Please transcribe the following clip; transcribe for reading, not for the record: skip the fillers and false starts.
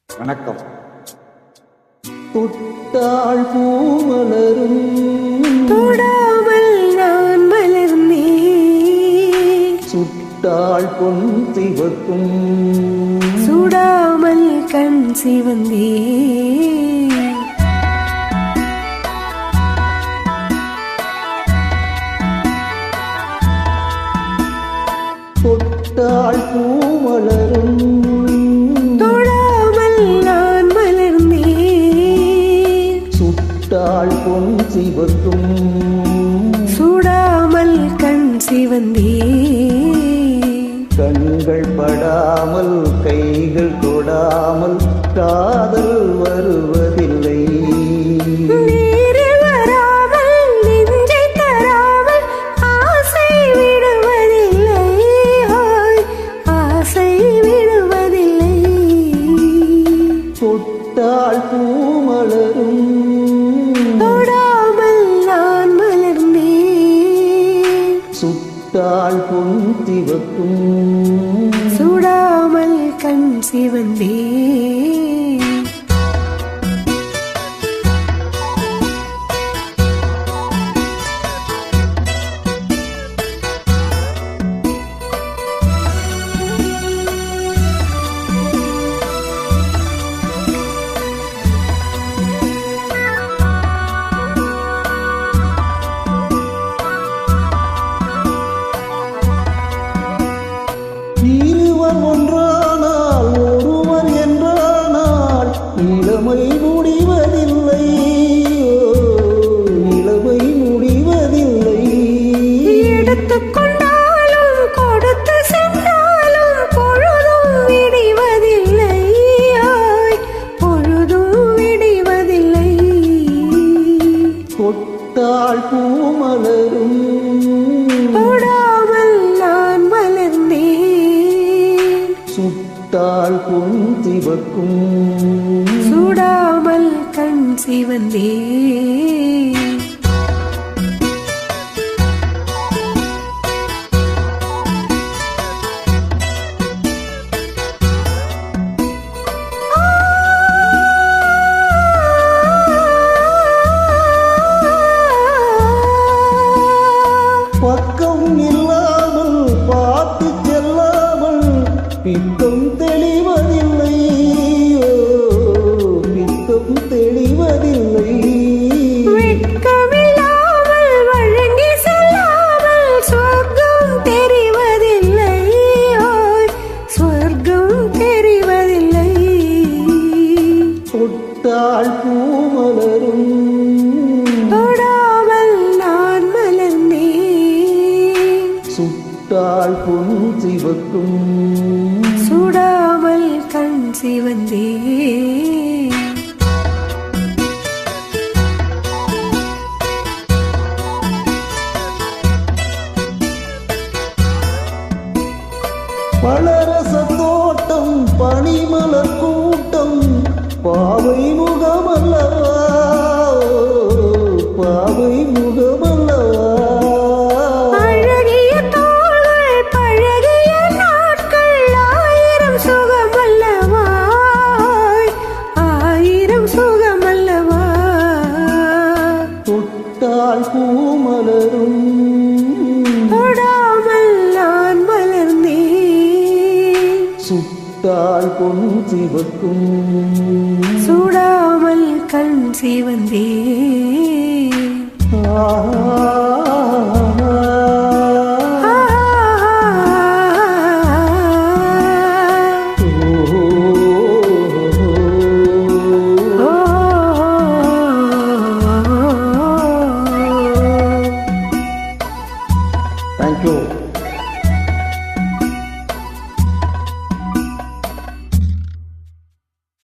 வணக்கம். தொட்டாள் பூமலரும் தொடாமல் நான் மலர்ந்தேன், சுட்டாள் பொன் சிவக்கும் சுடாமல் கண் சிவந்தேன். தொட்டாள் பூமலரும் தொடாமல் நான் மலர்ந்தேன், சுட்டாள் பொன் சிவக்கும் சுடாமல் கண் சிவந்தேன். கண்கள் படாமல் கைகள் தொடாமல் காதல் வருவதில்லை. நேரில் வராமல் நெஞ்சை தராமல் ஆசை விடுவதில்லை, ஆசை விடுவதில்லை. தொட்டாள் பூமலரும் தொடாமல் நான் மலர்ந்தேன், சுட்டாள் பொன் சிவக்கும் சுடாமல் கண் சிவந்தேன். இருவர் ஒன்றானால் ஒருவர் என்றானால் இளமை முடிவதில்லை, இளமை முடிவதில்லை. எடுத்துக்கொண்டாலும் கொடுத்து சென்றாலும் பொழுதும் விடிவதில்லை, பொழுதும் விடிவதில்லை. தொட்டாள் பூமலரும் தொடாமல் நான் மலர்ந்தேன், சுட்டாள் பொன் சிவக்கும் சுடாமல் கண் சிவந்தேன். பக்கம் இல்லாமல் பார்த்து செல்லாமல் பித்தம் தெளிவதில்லை, பித்தம் தெளிவதில்லை. வெட்கமில்லாமல் வழங்கி செல்லாமல் சொர்க்கம் தெரிவதில்லை, சொர்க்கம் தெரிவதில்லை. தொட்டாள் பூமலரும் தொடாமல் நான் மலர்ந்தேன், சுட்டாள் பொன் சிவக்கும் சுடாமல் கண் சிவந்தேன். பலரச தோட்டம் பனிமலர் கூட்டம் பாவை முகமல்லவா, பாவை முகமல்லவா. அழகிய தோள்கள் பழகிய நாட்கள் ஆயிரம் சுகமல்லவா, ஆயிரம் சுகமல்லவா. தொட்டாள் பூமலரும் தொடாமல் நான் மலர்ந்தேன், சுட்டாள் பொன் சிவக்கும் சுடாமல் கண் சிவந்தேன். Thank you.